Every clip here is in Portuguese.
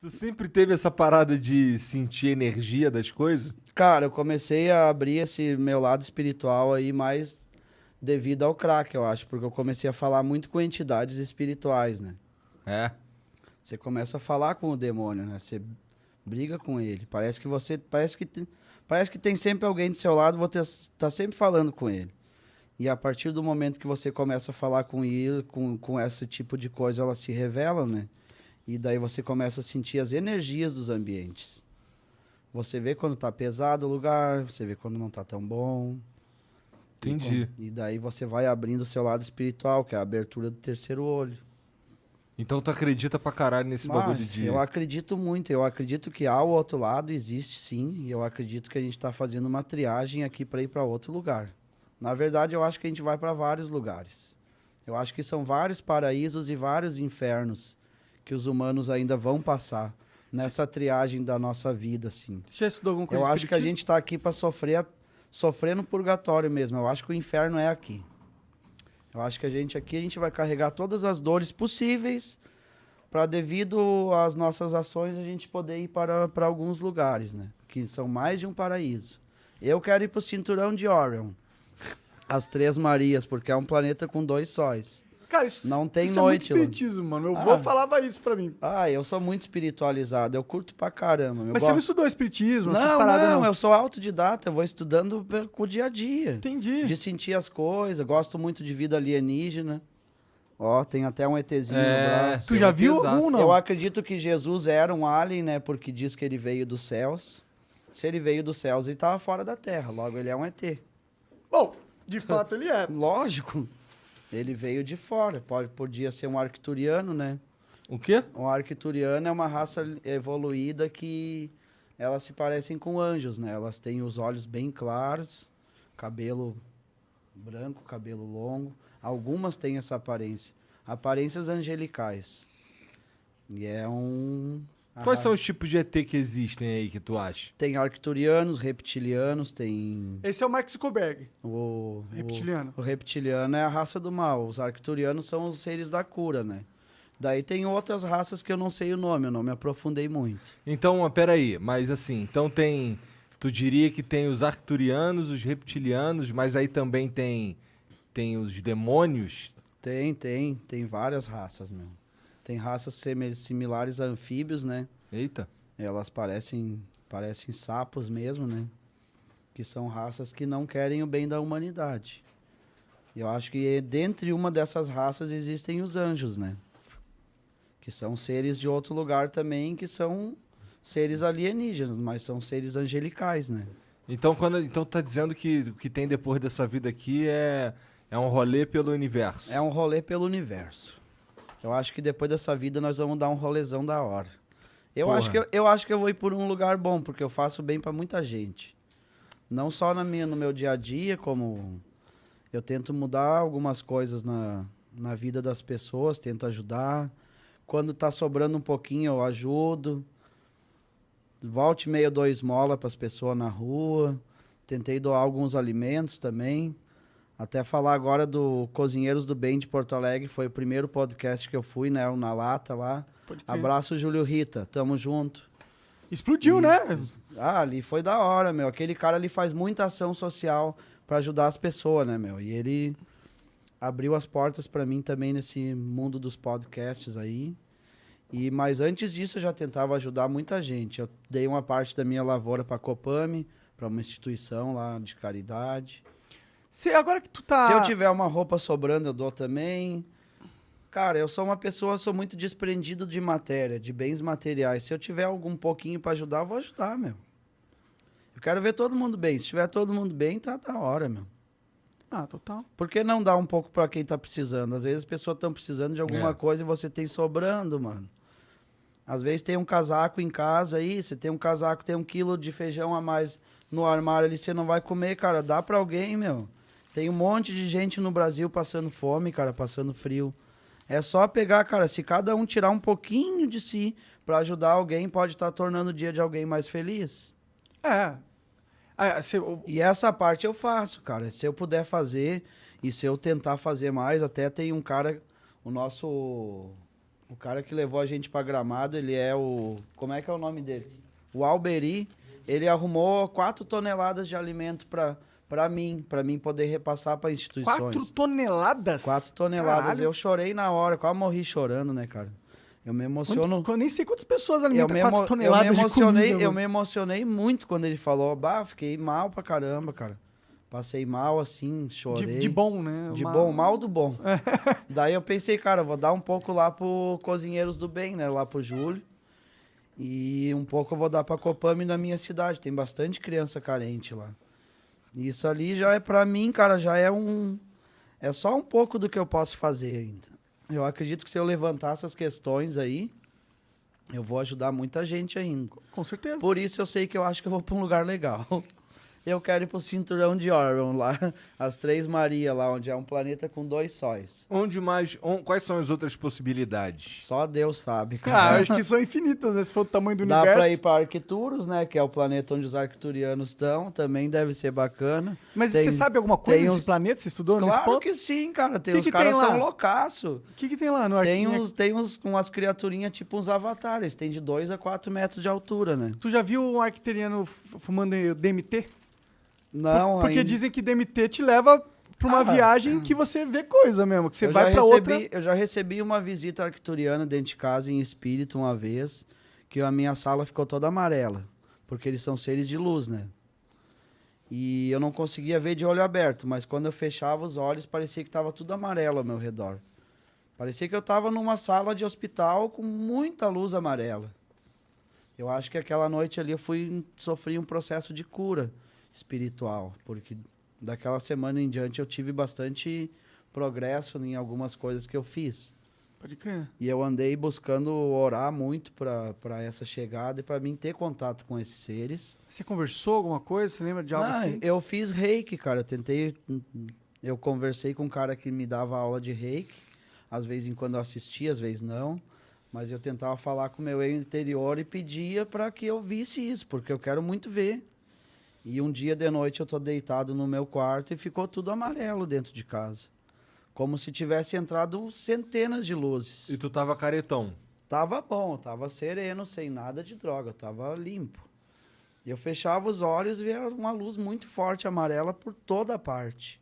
Tu sempre teve essa parada de sentir energia das coisas? Cara, eu comecei a abrir esse meu lado espiritual aí mais devido ao crack, eu acho, porque eu comecei a falar muito com entidades espirituais, né? É. Você começa a falar com o demônio, né? Você briga com ele. Parece que tem sempre alguém do seu lado, você tá sempre falando com ele. E a partir do momento que você começa a falar com ele, com esse tipo de coisa, elas se revelam, né? E daí você começa a sentir as energias dos ambientes. Você vê quando tá pesado o lugar, você vê quando não tá tão bom. Entendi. E daí você vai abrindo o seu lado espiritual, que é a abertura do terceiro olho. Então tu acredita pra caralho nesse bagulho Mas de... eu acredito muito, eu acredito que há o outro lado, existe sim, e eu acredito que a gente está fazendo uma triagem aqui para ir para outro lugar. Na verdade, eu acho que a gente vai para vários lugares. Eu acho que são vários paraísos e vários infernos que os humanos ainda vão passar nessa triagem da nossa vida, assim. Você já estudou alguma coisa Eu de acho que a espiritismo? gente está aqui para sofrer no purgatório mesmo. Eu acho que o inferno é aqui. Eu acho que a gente vai carregar todas as dores possíveis para, devido às nossas ações, a gente poder ir para alguns lugares, né? Que são mais de um paraíso. Eu quero ir para o cinturão de Orion, as Três Marias, porque é um planeta com 2 sóis. Cara, isso, Não tem isso noite é lá. muito espiritismo, mano. Meu Ah. avô falava isso pra mim. Ah, eu sou muito espiritualizado, eu curto pra caramba. Mas você não estudou espiritismo, essas Não, paradas, não? eu sou autodidata, eu vou estudando com o dia a dia. Entendi. De sentir as coisas, gosto muito de vida alienígena. Ó, tem até um ETzinho no É, braço. Tu já viu Exato. algum, não? Eu acredito que Jesus era um alien, né? Porque diz que ele veio dos céus. Se ele veio dos céus, ele estava fora da Terra. Logo, ele é um ET. Bom, de fato ele é. Lógico. Ele veio de fora. Podia ser um arcturiano, né? O quê? Um arcturiano é uma raça evoluída que elas se parecem com anjos, né? Elas têm os olhos bem claros, cabelo branco, cabelo longo. Algumas têm essa aparência. Aparências angelicais. E é um... Quais são os tipos de ET que existem aí que tu acha? Tem arcturianos, reptilianos, tem Esse é o Mark Zuckerberg, o reptiliano. O reptiliano é a raça do mal. Os arcturianos são os seres da cura, né? Daí tem outras raças que eu não sei o nome, eu não me aprofundei muito. Então, peraí, mas assim, então tem... Tu diria que tem os arcturianos, os reptilianos, mas aí também tem os demônios? Tem várias raças, meu. Tem raças similares a anfíbios, né? Eita. Elas parecem sapos mesmo, né? Que são raças que não querem o bem da humanidade. Eu acho que dentre uma dessas raças existem os anjos, né? Que são seres de outro lugar também, que são seres alienígenas, mas são seres angelicais, né? Então, então tá dizendo que o que tem depois dessa vida aqui é um rolê pelo universo. É um rolê pelo universo. Eu acho que depois dessa vida nós vamos dar um rolezão da hora. Eu Porra. acho que eu vou ir por um lugar bom, porque eu faço bem pra muita gente. Não só no meu dia a dia, como eu tento mudar algumas coisas na vida das pessoas, tento ajudar. Quando tá sobrando um pouquinho, eu ajudo. Volte e meia, eu dou esmola pras pessoas na rua. Tentei doar alguns alimentos também. Até falar agora do Cozinheiros do Bem de Porto Alegre, foi o primeiro podcast que eu fui, né? Na lata lá. Pode crer. Abraço, Júlio Rita, tamo junto. Explodiu, né? Ah, ali foi da hora, meu. Aquele cara ali faz muita ação social pra ajudar as pessoas, né, meu? E ele abriu as portas pra mim também nesse mundo dos podcasts aí. Mas antes disso eu já tentava ajudar muita gente. Eu dei uma parte da minha lavoura pra Copame, pra uma instituição lá de caridade. Agora que tu tá... Se eu tiver uma roupa sobrando, eu dou também. Cara, eu sou uma pessoa, sou muito desprendido de matéria, de bens materiais. Se eu tiver algum pouquinho pra ajudar, eu vou ajudar, meu. Eu quero ver todo mundo bem. Se tiver todo mundo bem, tá da hora, meu. Ah, total. Por que não dar um pouco pra quem tá precisando? Às vezes as pessoas estão precisando de alguma É. coisa e você tem sobrando, mano. Às vezes tem um casaco em casa aí, você tem um casaco, tem 1 quilo de feijão a mais no armário ali, você não vai comer, cara. Dá pra alguém, meu. Tem um monte de gente no Brasil passando fome, cara, passando frio. É só pegar, cara, se cada um tirar um pouquinho de si pra ajudar alguém, pode estar tornando o dia de alguém mais feliz. É. E essa parte eu faço, cara. Se eu puder fazer e se eu tentar fazer mais, até tem um cara, o nosso O cara que levou a gente pra Gramado, ele é o... Como é que é o nome dele? O Alberi. Ele arrumou 4 toneladas de alimento pra mim poder repassar pra instituições. 4 toneladas? 4 toneladas. Caralho. Eu chorei na hora, quase morri chorando, né, cara? Eu me emociono. Eu nem sei quantas pessoas Eu alimentam me, 4 emo- toneladas de comida. eu mano. me emocionei muito quando ele falou. Bah, fiquei mal pra caramba, cara. Passei mal assim, chorei. De bom, né? De bom, mal do bom. Daí eu pensei, cara, vou dar um pouco lá pro Cozinheiros do Bem, né? Lá pro Júlio. E um pouco eu vou dar pra Copame na minha cidade. Tem bastante criança carente lá. Isso ali já é pra mim, cara, já é um... É só um pouco do que eu posso fazer ainda. Eu acredito que se eu levantar essas questões aí, eu vou ajudar muita gente ainda. Com certeza. Por isso eu sei que eu acho que eu vou pra um lugar legal. Eu quero ir pro Cinturão de Orion lá, as Três Maria lá, onde é um planeta com 2 sóis. Quais são as outras possibilidades? Só Deus sabe, Ah, cara. acho que são infinitas, né? Se for o tamanho do Dá universo. pra ir pra Arcturus, né? Que é o planeta onde os arcturianos estão. Também deve ser bacana. Mas Tem- você sabe alguma coisa tem desse uns- planeta? Você estudou nesse Claro ponto? que sim, cara. Tem Que os que caras tem lá? são loucaço. O que tem lá no Tem arquinho? umas criaturinhas tipo uns avatares. Tem de 2 a 4 metros de altura, né? Tu já viu um arquiteriano fumando DMT? Não, Porque ainda- dizem que DMT te leva pra uma Ah, viagem que você vê coisa mesmo, que você Eu vai já pra outra... Eu já recebi uma visita arcturiana dentro de casa em espírito uma vez, que a minha sala ficou toda amarela, porque eles são seres de luz, né? E eu não conseguia ver de olho aberto, mas quando eu fechava os olhos, parecia que estava tudo amarelo ao meu redor. Parecia que eu estava numa sala de hospital com muita luz amarela. Eu acho que aquela noite ali sofri um processo de cura espiritual, porque daquela semana em diante eu tive bastante progresso em algumas coisas que eu fiz. Pode crer. E eu andei buscando orar muito para essa chegada e para mim ter contato com esses seres. Você conversou alguma coisa? Você lembra de algo assim? Eu fiz reiki, cara. Eu conversei com um cara que me dava aula de reiki. Às vezes em quando eu assistia, às vezes não. Mas eu tentava falar com o meu eu interior e pedia para que eu visse isso, porque eu quero muito ver. E um dia de noite eu tô deitado no meu quarto e ficou tudo amarelo dentro de casa. Como se tivesse entrado centenas de luzes. E tu tava caretão. Tava bom, tava sereno, sem nada de droga, tava limpo. E eu fechava os olhos e via uma luz muito forte amarela por toda a parte.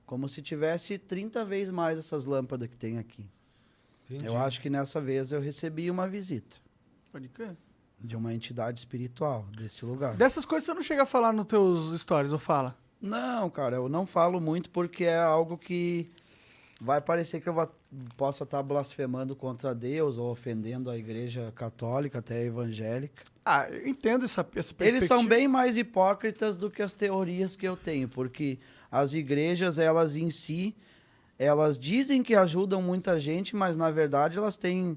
Como se tivesse 30 vezes mais essas lâmpadas que tem aqui. Entendi. Eu acho que nessa vez eu recebi uma visita Pode crer. de uma entidade espiritual desse lugar. Dessas coisas você não chega a falar nos teus stories, ou fala? Não, cara, eu não falo muito porque é algo que vai parecer que eu possa estar blasfemando contra Deus ou ofendendo a igreja católica, até a evangélica. Ah, eu entendo essa perspectiva. Eles são bem mais hipócritas do que as teorias que eu tenho, porque as igrejas, elas em si, elas dizem que ajudam muita gente, mas na verdade elas têm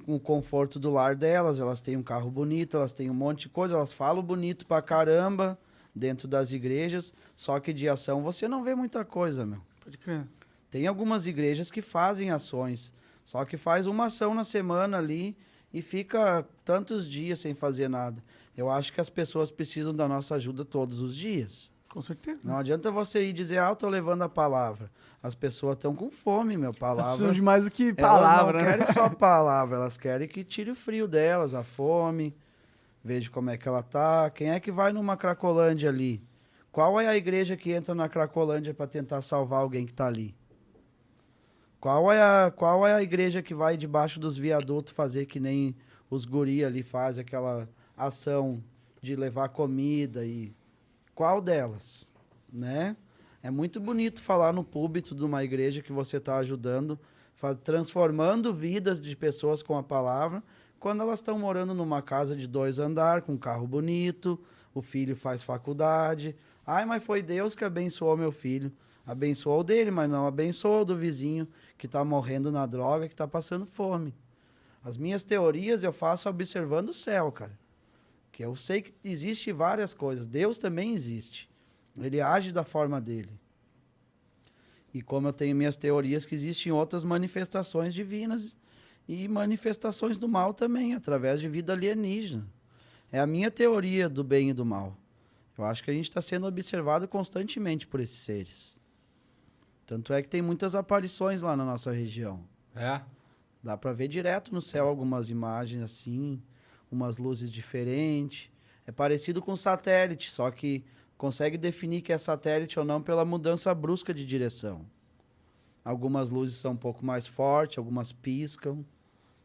o conforto do lar delas, elas têm um carro bonito, elas têm um monte de coisa, elas falam bonito pra caramba dentro das igrejas, só que de ação você não vê muita coisa, meu. Pode crer. Tem algumas igrejas que fazem ações, só que faz uma ação na semana ali e fica tantos dias sem fazer nada. Eu acho que as pessoas precisam da nossa ajuda todos os dias. Com certeza. Não adianta você ir dizer, eu tô levando a palavra. As pessoas estão com fome, meu, Elas palavra. precisam de mais do que Elas palavra, não né? querem só palavra, elas querem que tire o frio delas, a fome, veja como é que ela tá. Quem é que vai numa Cracolândia ali? Qual é a igreja que entra na Cracolândia para tentar salvar alguém que tá ali? Qual é a igreja que vai debaixo dos viadutos fazer que nem os guri ali fazem, aquela ação de levar comida e... Qual delas, né? É muito bonito falar no púlpito de uma igreja que você está ajudando, transformando vidas de pessoas com a palavra, quando elas estão morando numa casa de 2 andares, com um carro bonito, o filho faz faculdade. Ai, mas foi Deus que abençoou meu filho. Abençoou o dele, mas não abençoou o do vizinho que está morrendo na droga, que está passando fome. As minhas teorias eu faço observando o céu, cara. Que eu sei que existe várias coisas. Deus também existe. Ele age da forma dele. E como eu tenho minhas teorias que existem outras manifestações divinas e manifestações do mal também, através de vida alienígena. É a minha teoria do bem e do mal. Eu acho que a gente está sendo observado constantemente por esses seres. Tanto é que tem muitas aparições lá na nossa região. É? Dá para ver direto no céu algumas imagens assim, umas luzes diferentes. É parecido com satélite, só que consegue definir que é satélite ou não pela mudança brusca de direção. Algumas luzes são um pouco mais fortes, algumas piscam.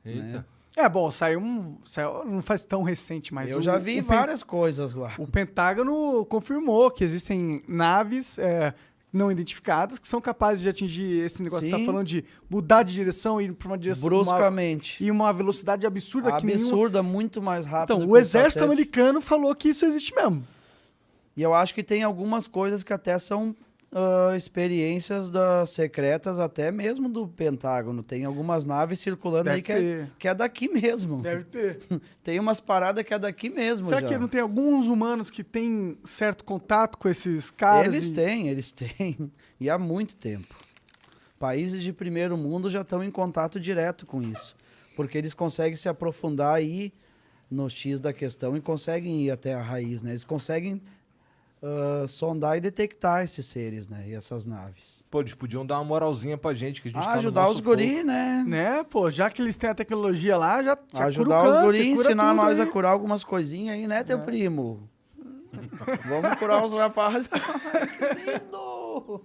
Eita. É, bom, saiu não faz tão recente, mas Eu já vi várias coisas lá. O Pentágono confirmou que existem naves não identificadas que são capazes de atingir esse negócio que você tá falando de mudar de direção e ir para uma direção bruscamente. e uma velocidade absurda que absurda, muito mais rápido. Então, que o exército satélite. americano falou que isso existe mesmo. E eu acho que tem algumas coisas que até são experiências secretas, até mesmo do Pentágono. Tem algumas naves circulando Deve aí ter. que é daqui mesmo. Deve ter. Tem umas paradas que é daqui mesmo. Será já. que não tem alguns humanos que têm certo contato com esses caras? Eles têm. E há muito tempo. Países de primeiro mundo já estão em contato direto com isso. Porque eles conseguem se aprofundar aí no X da questão e conseguem ir até a raiz, né? Eles conseguem sondar e detectar esses seres, né? E essas naves. Pô, eles podiam dar uma moralzinha pra gente, que a gente tá no Ajudar nosso os guri, né? Né, pô, já que eles têm a tecnologia lá, já Ajudar cura o os câncer, guri, cura ensinar tudo nós aí. a curar algumas coisinhas aí, né, teu primo? Vamos curar os rapazes. Ai, que lindo!